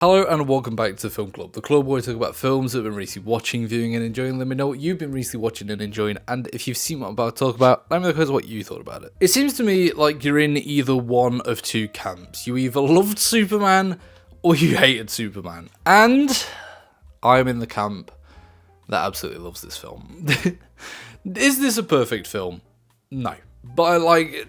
Hello and welcome back to the Film Club, the club where we talk about films that we've been recently watching, viewing and enjoying. Let me know what you've been recently watching and enjoying, and if you've seen what I'm about to talk about, let me know what you thought about it. It seems to me like you're in either one of two camps. You either loved Superman or you hated Superman. And I'm in the camp that absolutely loves this film. Is this a perfect film? No. But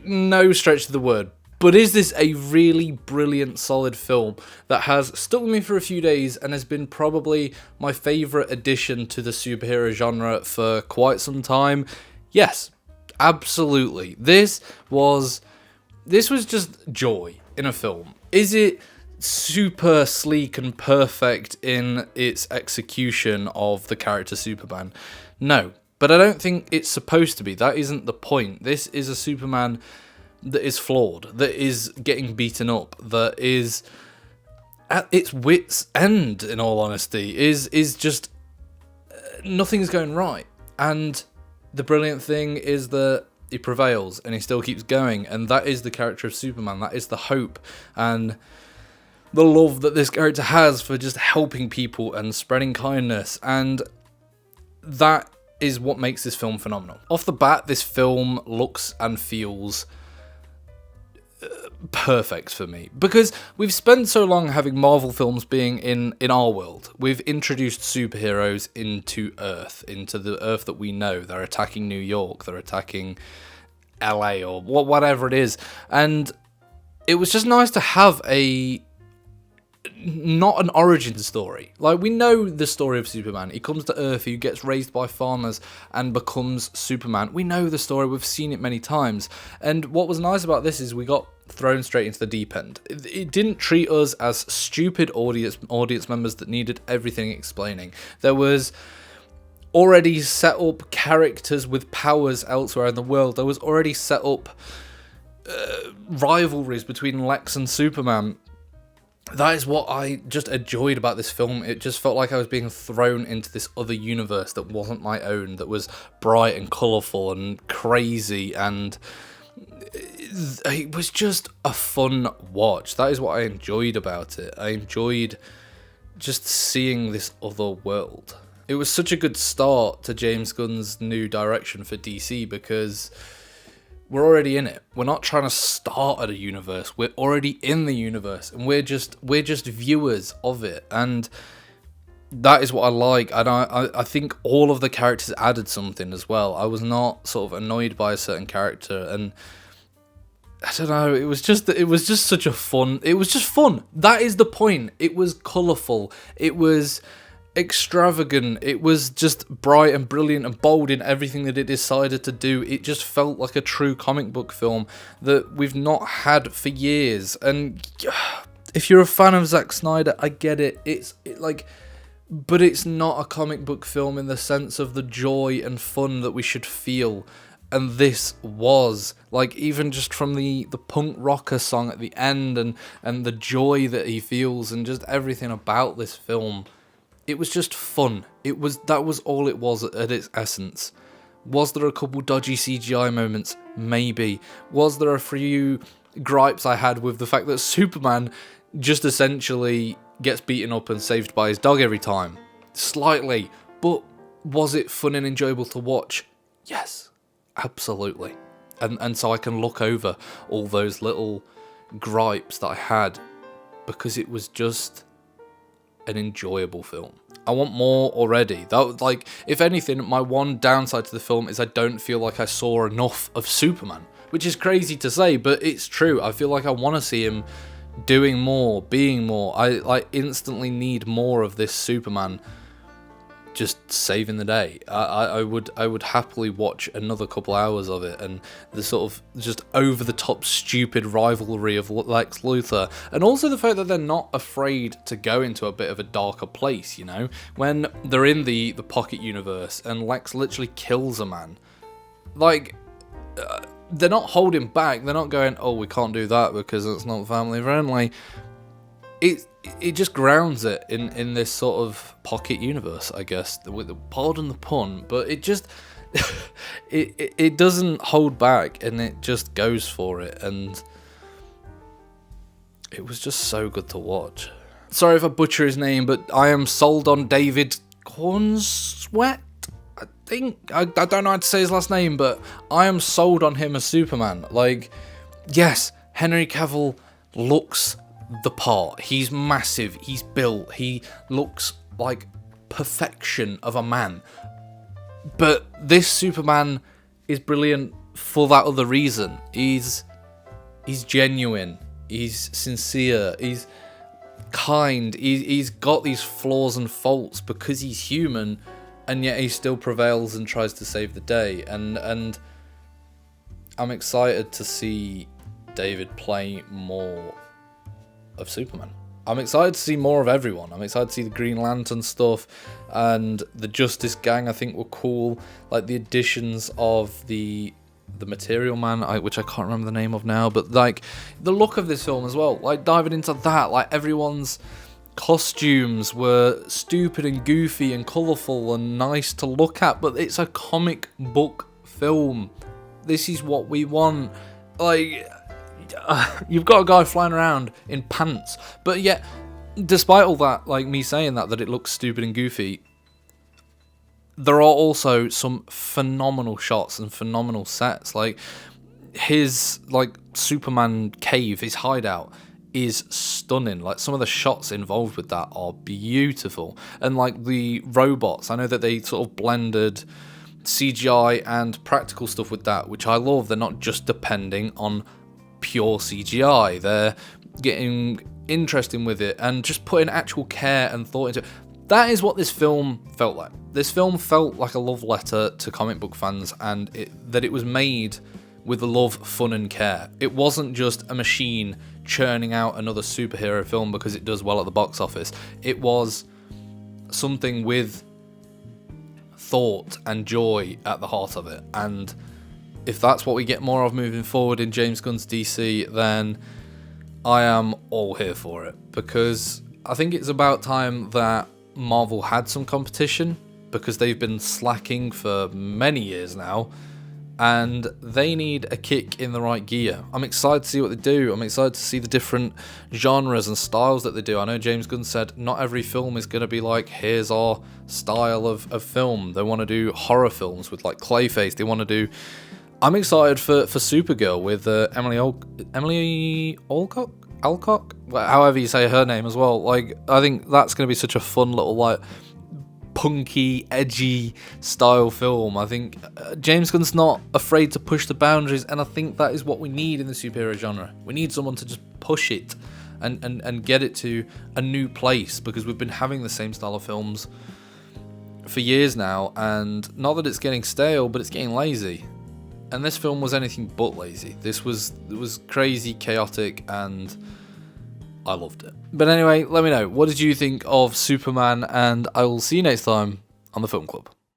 no stretch of the word. But is this a really brilliant, solid film that has stuck with me for a few days and has been probably my favourite addition to the superhero genre for quite some time? Yes, absolutely. This was just joy in a film. Is it super sleek and perfect in its execution of the character Superman? No, but I don't think it's supposed to be. That isn't the point. This is a Superman that is flawed, that is getting beaten up, that is at its wit's end, in all honesty, is just nothing's going right. And the brilliant thing is that he prevails and he still keeps going, and that is the character of Superman. That is the hope and the love that this character has for just helping people and spreading kindness, and that is what makes this film phenomenal. Off the bat, this film looks and feels perfect for me, because we've spent so long having Marvel films being in our world. We've introduced superheroes into Earth, into the Earth that we know. They're attacking New York, they're attacking LA, or whatever it is, and it was just nice to have not an origin story. Like, we know the story of Superman. He comes to Earth, he gets raised by farmers and becomes Superman. We know the story, we've seen it many times. And what was nice about this is we got thrown straight into the deep end. It didn't treat us as stupid audience members that needed everything explaining. There was already set up characters with powers elsewhere in the world. There was already set up rivalries between Lex and Superman. That is what I just enjoyed about this film. It just felt like I was being thrown into this other universe that wasn't my own, that was bright and colourful and crazy, and it was just a fun watch. That is what I enjoyed about it. I enjoyed just seeing this other world. It was such a good start to James Gunn's new direction for DC, because we're already in it. We're not trying to start at a universe. We're already in the universe, and we're just viewers of it. And that is what I like. And I think all of the characters added something as well. I was not sort of annoyed by a certain character, and I don't know. It was just such a fun. It was just fun. That is the point. It was colourful. It was extravagant. It was just bright and brilliant and bold in everything that it decided to do. It just felt like a true comic book film that we've not had for years. And if you're a fan of Zack Snyder, I get it. But it's not a comic book film in the sense of the joy and fun that we should feel. And this was, like, even just from the punk rocker song at the end, and the joy that he feels, and just everything about this film. It was just fun. That was all it was at its essence. Was there a couple dodgy CGI moments? Maybe. Was there a few gripes I had with the fact that Superman just essentially gets beaten up and saved by his dog every time? Slightly. But was it fun and enjoyable to watch? Yes, absolutely. And so I can look over all those little gripes that I had, because it was just an enjoyable film. I want more already. If anything, my one downside to the film is I don't feel like I saw enough of Superman, which is crazy to say, but it's true. I feel like I want to see him doing more, being more. I instantly need more of this Superman just saving the day. I would happily watch another couple hours of it, and the sort of just over the top stupid rivalry of Lex Luthor, and also the fact that they're not afraid to go into a bit of a darker place, you know, when they're in the pocket universe and Lex literally kills a man. They're not holding back. They're not going, oh, we can't do that because it's not family friendly. It just grounds it in this sort of pocket universe, I guess. Pardon the pun, but it just it doesn't hold back, and it just goes for it, and it was just so good to watch. sorry if I butcher his name, but I am sold on David Cornsweet. I think I don't know how to say his last name, but I am sold on him as Superman. Like, yes, Henry Cavill looks the part. He's massive. He's built. He looks like perfection of a man. But this Superman is brilliant for that other reason. He's genuine. He's sincere. He's kind. He's got these flaws and faults because he's human, and yet he still prevails and tries to save the day. And I'm excited to see David play more of Superman. I'm excited to see more of everyone. I'm excited to see the Green Lantern stuff and the Justice Gang. I think were cool. Like the additions of the Material Man, which I can't remember the name of now, but like the look of this film as well. Like diving into that, like everyone's costumes were stupid and goofy and colourful and nice to look at, but it's a comic book film. This is what we want. Like, you've got a guy flying around in pants, but yet, despite all that, like me saying that it looks stupid and goofy, there are also some phenomenal shots and phenomenal sets. Like his Superman cave, his hideout is stunning. Like some of the shots involved with that are beautiful, and like the robots, I know that they sort of blended CGI and practical stuff with that, which I love. They're not just depending on pure CGI. They're getting interesting with it and just putting actual care and thought into it. That is what this film felt like. This film felt like a love letter to comic book fans, and that it was made with love, fun, and care. It wasn't just a machine churning out another superhero film because it does well at the box office. It was something with thought and joy at the heart of it. And if that's what we get more of moving forward in James Gunn's DC, then I am all here for it, because I think it's about time that Marvel had some competition, because they've been slacking for many years now, and they need a kick in the right gear. I'm excited to see what they do. I'm excited to see the different genres and styles that they do. I know James Gunn said not every film is going to be like, here's our style of film. They want to do horror films with like Clayface. They want to do... I'm excited for Supergirl with Emily Alcock, however you say her name as well. Like, I think that's going to be such a fun little like punky, edgy style film. I think James Gunn's not afraid to push the boundaries, and I think that is what we need in the superhero genre. We need someone to just push it and get it to a new place, because we've been having the same style of films for years now, and not that it's getting stale, but it's getting lazy. And this film was anything but lazy. It was crazy, chaotic, and I loved it. But anyway, let me know, what did you think of Superman, and I will see you next time on the Film Club.